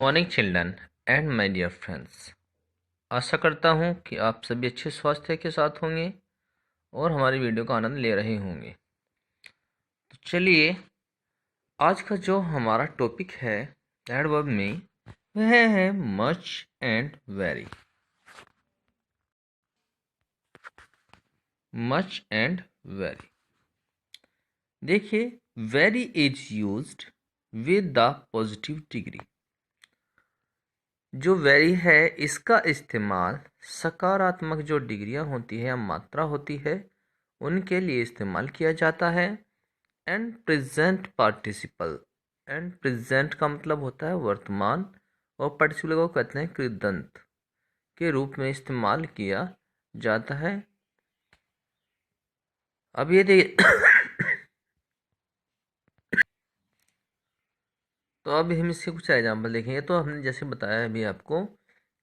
Morning children and my dear friends. आशा करता हूँ कि आप सभी अच्छे स्वास्थ्य के साथ होंगे और हमारी वीडियो का आनंद ले रहे होंगे। तो चलिए, आज का जो हमारा टॉपिक है एडवर्ब में, वह है much and very. Much and very. देखिए, very is used with the positive degree. जो वेरी है, इसका इस्तेमाल सकारात्मक जो डिग्रियां होती है या मात्रा होती है उनके लिए इस्तेमाल किया जाता है। And present participle. And present का मतलब होता है वर्तमान, और पार्टिसिपल को कहते हैं कृदंत के रूप में इस्तेमाल किया जाता है। अब ये तो अब हम इसके कुछ एग्जाम्पल देखेंगे। तो हमने जैसे बताया अभी आपको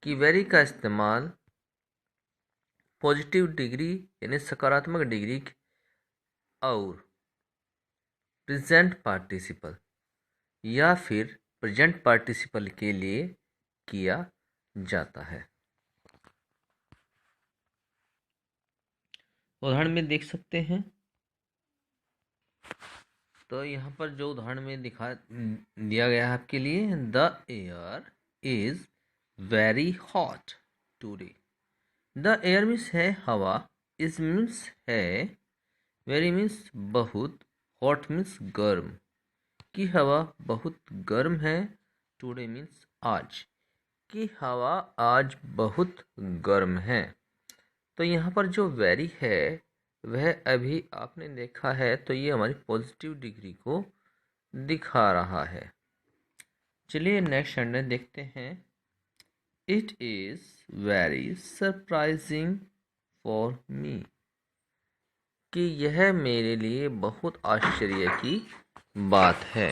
कि वेरी का इस्तेमाल पॉजिटिव डिग्री यानी सकारात्मक डिग्री और प्रेजेंट पार्टिसिपल या फिर प्रेजेंट पार्टिसिपल के लिए किया जाता है। उदाहरण में देख सकते हैं। तो यहाँ पर जो उदाहरण में दिया गया है आपके लिए, the air is very hot today. The air means है हवा, इज मीन्स है, वेरी मीन्स बहुत, हॉट मीन्स गर्म, की हवा बहुत गर्म है। टुडे मीन्स आज, की हवा आज बहुत गर्म है। तो यहाँ पर जो वेरी है वह अभी आपने देखा है, तो ये हमारी पॉजिटिव डिग्री को दिखा रहा है। चलिए नेक्स्ट सेंटेंस देखते हैं। It is very surprising for me. कि यह मेरे लिए बहुत आश्चर्य की बात है।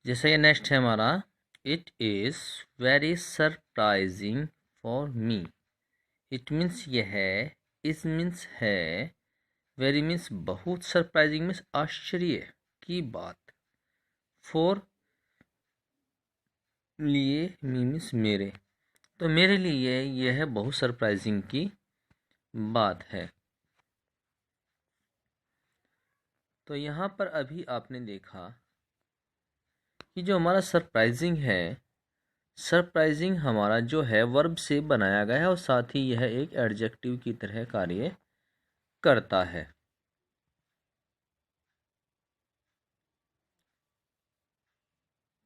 जैसे ये नेक्स्ट है हमारा, it is very surprising for me. It means यह है, इस मीन्स है, वेरी मीन्स बहुत, सरप्राइजिंग मीन्स आश्चर्य की बात, फॉर लिए, मी मीन्स मेरे, तो मेरे लिए यह बहुत सरप्राइजिंग की बात है। तो यहाँ पर अभी आपने देखा कि जो हमारा सरप्राइजिंग है, सरप्राइजिंग हमारा जो है वर्ब से बनाया गया है और साथ ही यह एक एडजेक्टिव की तरह कार्य करता है।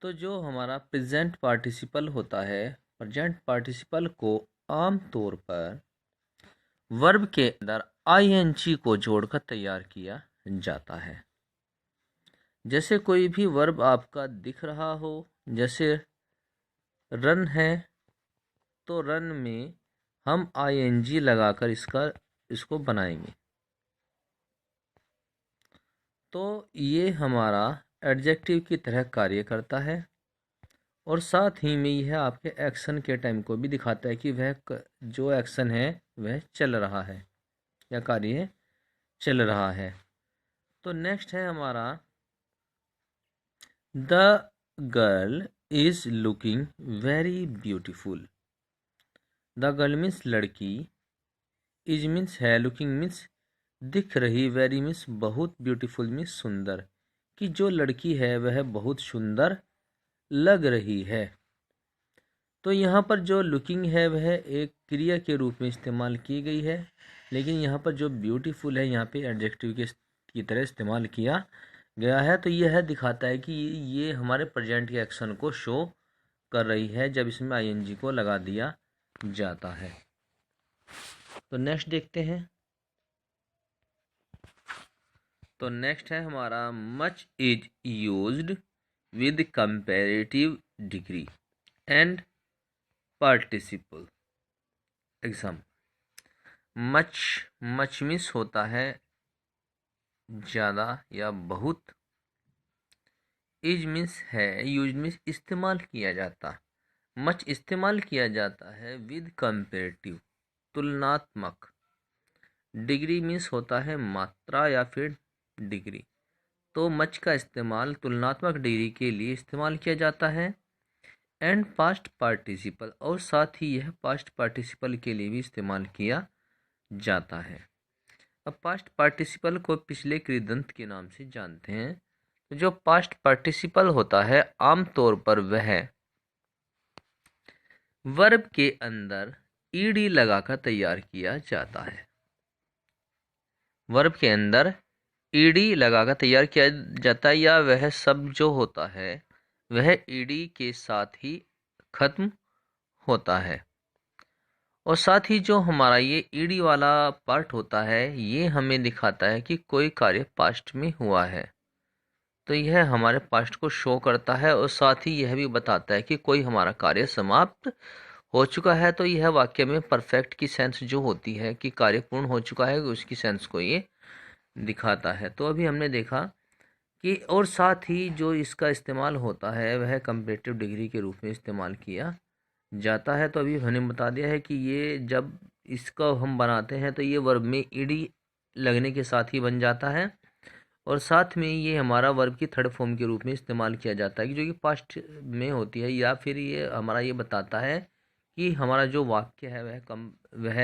तो जो हमारा प्रेजेंट पार्टिसिपल होता है, प्रेजेंट पार्टिसिपल को आम तौर पर वर्ब के अंदर आईएनजी को जोड़कर तैयार किया जाता है। जैसे कोई भी वर्ब आपका दिख रहा हो, जैसे रन है, तो रन में हम आईएनजी लगाकर इसको बनाएंगे। तो ये हमारा एडजेक्टिव की तरह कार्य करता है और साथ ही में यह आपके एक्शन के टाइम को भी दिखाता है कि वह जो एक्शन है वह चल रहा है या कार्य चल रहा है। तो नेक्स्ट है हमारा, the girl is looking very beautiful. The girl means लड़की, इज मीन्स है, लुकिंग मीन्स दिख रही, वेरी मीन्स बहुत, ब्यूटीफुल मीन्स सुंदर, कि जो लड़की है वह बहुत सुंदर लग रही है। तो यहाँ पर जो लुकिंग है वह एक क्रिया के रूप में इस्तेमाल की गई है, लेकिन यहाँ पर जो ब्यूटीफुल है यहाँ पे एडजेक्टिव की तरह इस्तेमाल किया गया है। तो यह दिखाता है कि ये हमारे प्रेजेंट के एक्शन को शो कर रही है जब इसमें आईएनजी को लगा दिया जाता है। तो नेक्स्ट देखते हैं। तो नेक्स्ट है हमारा, much is used with comparative degree and participle. Exam, much, much means होता है ज़्यादा या बहुत, इज मीन्स है, यूज मीन्स इस्तेमाल किया जाता, मच इस्तेमाल किया जाता है विद कंपेरेटिव तुलनात्मक, डिग्री मीन्स होता है मात्रा या फिर डिग्री, तो मच का इस्तेमाल तुलनात्मक डिग्री के लिए इस्तेमाल किया जाता है। एंड पास्ट पार्टिसिपल, और साथ ही यह पास्ट पार्टिसिपल के लिए भी इस्तेमाल किया जाता है। अब पास्ट पार्टिसिपल को पिछले कृदंत के नाम से जानते हैं। तो जो पास्ट पार्टिसिपल होता है आमतौर पर वह वर्ब के अंदर ईडी लगाकर तैयार किया जाता है। वर्ब के अंदर ईडी लगाकर तैयार किया जाता है, या वह सब जो होता है वह ईडी के साथ ही खत्म होता है। और साथ ही जो हमारा ये ईडी वाला पार्ट होता है ये हमें दिखाता है कि कोई कार्य पास्ट में हुआ है, तो यह हमारे पास्ट को शो करता है। और साथ ही यह भी बताता है कि कोई हमारा कार्य समाप्त हो चुका है। तो यह वाक्य में परफेक्ट की सेंस जो होती है कि कार्य पूर्ण हो चुका है, उसकी सेंस को ये दिखाता है। तो अभी हमने देखा कि और साथ ही जो इसका इस्तेमाल होता है वह कंपैरेटिव डिग्री के रूप में इस्तेमाल किया जाता है। तो अभी हमने बता दिया है कि ये जब इसका हम बनाते हैं तो ये वर्ब में ईडी लगने के साथ ही बन जाता है, और साथ में ये हमारा वर्ब की थर्ड फॉर्म के रूप में इस्तेमाल किया जाता है, कि जो कि पास्ट में होती है। या फिर ये हमारा ये बताता है कि हमारा जो वाक्य है वह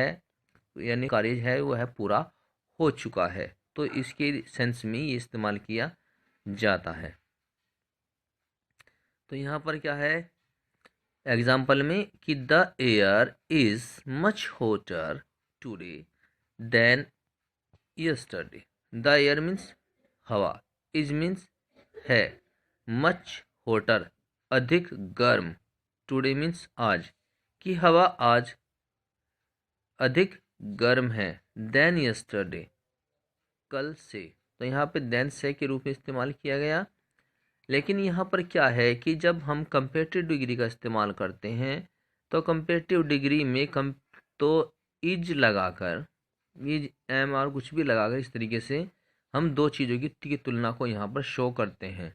यानी कार्य है वह पूरा हो चुका है। तो इसके सेंस में ये इस्तेमाल किया जाता है। तो यहाँ पर क्या है एग्जाम्पल में कि the air is much hotter today than yesterday. The air means हवा, इज मीन्स है, मच हॉटर अधिक गर्म, टुडे मीन्स आज, कि हवा आज अधिक गर्म है, देन यस्टरडे कल से। तो यहाँ पे देन से के रूप में इस्तेमाल किया गया। लेकिन यहाँ पर क्या है कि जब हम कंपेरेटिव डिग्री का इस्तेमाल करते हैं तो कंपेरेटिव डिग्री में तो इज लगाकर, इज एम और कुछ भी लगाकर इस तरीके से हम दो चीज़ों की तुलना को यहाँ पर शो करते हैं।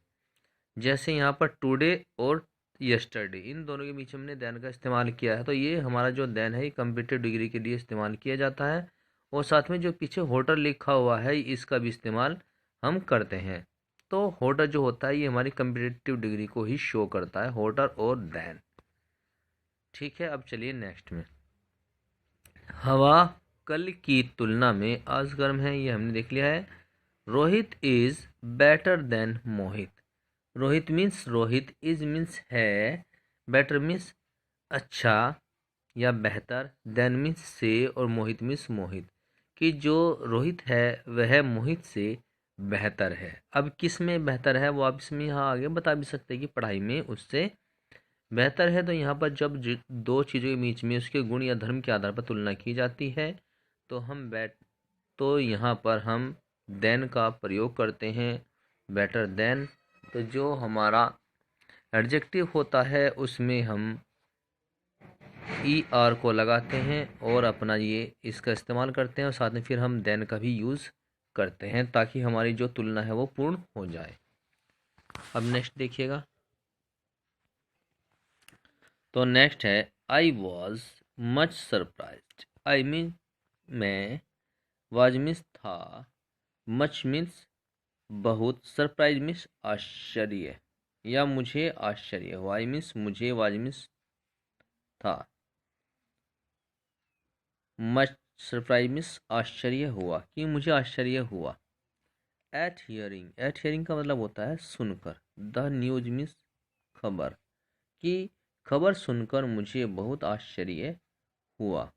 जैसे यहाँ पर टुडे और यस्टरडे, इन दोनों के बीच हमने देन का इस्तेमाल किया है। तो ये हमारा जो देन है ये कंपेरेटिव डिग्री के लिए इस्तेमाल किया जाता है। और साथ में जो पीछे होटल लिखा हुआ है इसका भी इस्तेमाल हम करते हैं। तो होटर जो होता है ये हमारी कंपेरेटिव डिग्री को ही शो करता है, होटर और देन। ठीक है, अब चलिए नेक्स्ट में। हवा कल की तुलना में आज गर्म है, ये हमने देख लिया है। Rohit is better than Mohit. Rohit means Rohit, is means है, बेटर मीन्स अच्छा या बेहतर, देन मीन्स से, और मोहित मीन्स मोहित, कि जो रोहित है वह मोहित से बेहतर है। अब किस में बेहतर है वो आप इसमें यहाँ आगे बता भी सकते हैं कि पढ़ाई में उससे बेहतर है। तो यहाँ पर जब दो चीज़ों के बीच में उसके गुण या धर्म के आधार पर तुलना की जाती है तो तो यहाँ पर हम देन का प्रयोग करते हैं, बेटर देन। तो जो हमारा एडजेक्टिव होता है उसमें हम ई आर को लगाते हैं और अपना ये इसका इस्तेमाल करते हैं, और साथ में फिर हम देन का भी यूज़ करते हैं ताकि हमारी जो तुलना है वो पूर्ण हो जाए। अब नेक्स्ट देखिएगा। तो नेक्स्ट है I was much surprised. I mean मैं, वाज मीन्स था, मच मीन्स बहुत, सरप्राइज मीन्स आश्चर्य या मुझे आश्चर्य हुआ। आई मीन्स मुझे, वाज मीन्स था, मच सरप्राइज मीन्स आश्चर्य हुआ, कि मुझे आश्चर्य हुआ। एट हियरिंग का मतलब होता है सुनकर। द न्यूज मीन्स खबर, कि खबर सुनकर मुझे बहुत आश्चर्य हुआ।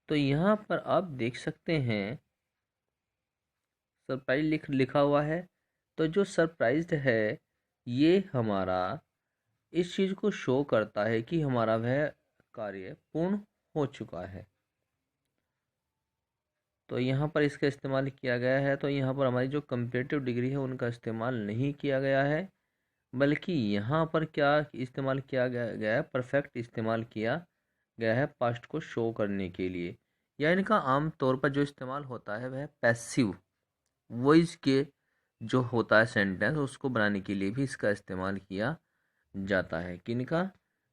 तो यहाँ पर आप देख सकते हैं सरप्राइज लिखा हुआ है। तो जो सरप्राइज्ड है ये हमारा इस चीज़ को शो करता है कि हमारा वह कार्य पूर्ण हो चुका है। तो यहाँ पर इसका इस्तेमाल किया गया है। तो यहाँ पर हमारी जो कंपेरेटिव डिग्री है उनका इस्तेमाल नहीं किया गया है, बल्कि यहाँ पर क्या इस्तेमाल किया गया है, परफेक्ट इस्तेमाल किया गया है पास्ट को शो करने के लिए। या इनका आम तौर पर जो इस्तेमाल होता है वह पैसिव वॉइस के जो होता है सेंटेंस उसको बनाने के लिए भी इसका इस्तेमाल किया जाता है। किनका,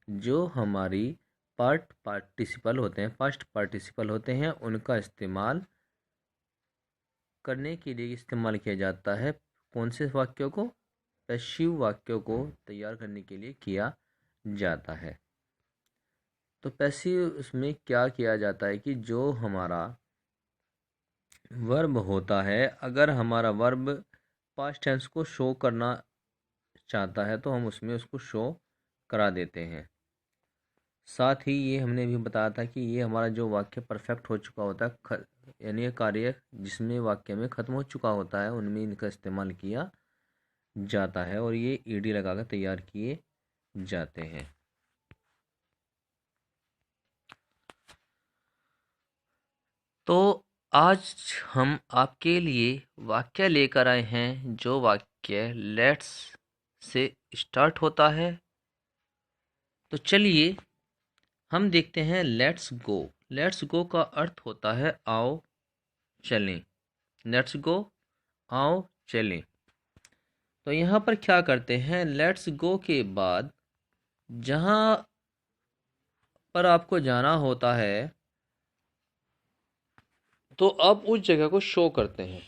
जो हमारी पार्टिसिपल होते हैं, पास्ट पार्टिसिपल होते हैं, उनका इस्तेमाल करने के लिए इस्तेमाल किया जाता है कौन से वाक्यों को? पैसिव वाक्यों को तैयार करने के लिए किया जाता है। तो पैसिव उसमें क्या किया जाता है कि जो हमारा वर्ब होता है, अगर हमारा वर्ब पास्ट टेंस को शो करना चाहता है तो हम उसमें उसको शो करा देते हैं। साथ ही ये हमने भी बताया था कि ये हमारा जो वाक्य परफेक्ट हो चुका होता है, यानी कार्य जिसमें वाक्य में ख़त्म हो चुका होता है, उनमें इनका इस्तेमाल किया जाता है और ये ईडी लगाकर तैयार किए जाते हैं। तो आज हम आपके लिए वाक्य लेकर आए हैं, जो वाक्य लेट्स से स्टार्ट होता है। तो चलिए हम देखते हैं लेट्स गो। लेट्स गो का अर्थ होता है आओ चलें। लेट्स गो, आओ चलें। तो यहाँ पर क्या करते हैं, लेट्स गो के बाद जहाँ पर आपको जाना होता है तो आप उस जगह को शो करते हैं।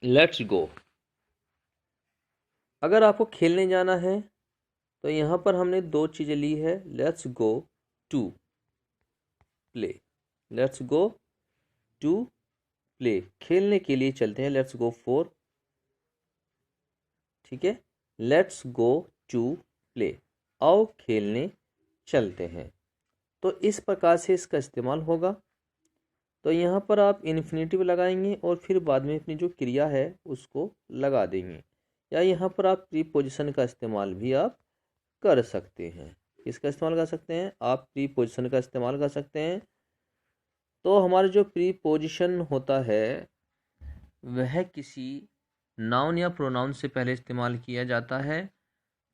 Let's go. अगर आपको खेलने जाना है तो यहाँ पर हमने दो चीज़ें ली है, let's go to play. Let's go to play, खेलने के लिए चलते हैं। लेट्स गो फॉर, ठीक है, लेट्स गो टू प्ले, आओ खेलने चलते हैं। तो इस प्रकार से इसका इस्तेमाल होगा। तो यहाँ पर आप इन्फिनेटिव लगाएंगे और फिर बाद में अपनी जो क्रिया है उसको लगा देंगे, या यहाँ पर आप प्रीपोजिशन का इस्तेमाल भी आप कर सकते हैं। किसका इस्तेमाल कर सकते हैं? आप प्रीपोजिशन का इस्तेमाल कर सकते हैं। तो हमारा जो प्रीपोजिशन होता है वह किसी नाउन या प्रोनाउन से पहले इस्तेमाल किया जाता है।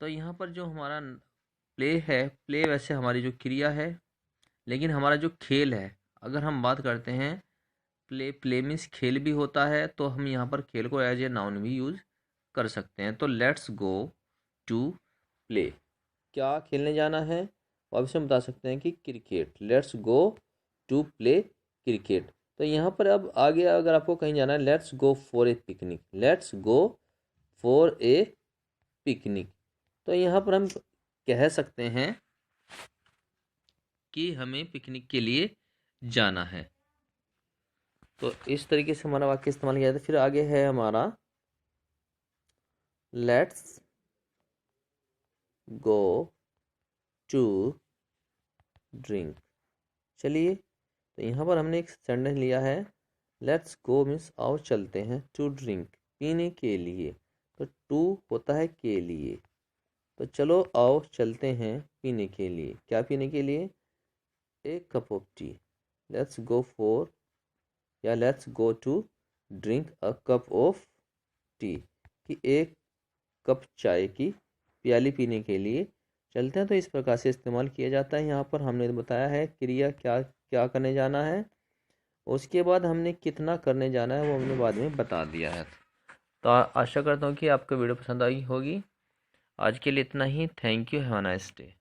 तो यहाँ पर जो हमारा प्ले है, प्ले वैसे हमारी जो क्रिया है, लेकिन हमारा जो खेल है, अगर हम बात करते हैं प्ले, प्ले मीन्स खेल भी होता है, तो हम यहाँ पर खेल को एज ए नाउन भी यूज़ कर सकते हैं। तो लेट्स गो टू प्ले, क्या खेलने जाना है? और हम बता सकते हैं कि cricket. Let's go to play cricket. तो यहाँ पर अब आगे अगर आपको कहीं जाना है, let's go for a picnic. Let's go for a picnic. तो यहाँ पर हम कह सकते हैं कि हमें पिकनिक के लिए जाना है। तो इस तरीके से हमारा वाक्य इस्तेमाल किया जाता है। फिर आगे है हमारा लेट्स गो टू ड्रिंक। चलिए, तो यहाँ पर हमने एक सेंटेंस लिया है, लेट्स गो मीन्स आओ चलते हैं, टू ड्रिंक पीने के लिए। तो टू होता है के लिए, तो चलो आओ चलते हैं पीने के लिए। क्या पीने के लिए? एक cup of tea. Let's go for, या let's go to drink a cup of tea, कि एक कप चाय की प्याली पीने के लिए चलते हैं। तो इस प्रकार से इस्तेमाल किया जाता है। यहाँ पर हमने बताया है क्रिया क्या क्या करने जाना है, उसके बाद हमने कितना करने जाना है वो हमने बाद में बता दिया है। तो आशा करता हूँ कि आपको वीडियो पसंद आई होगी। आज के लिए इतना ही। Thank you, have a nice day.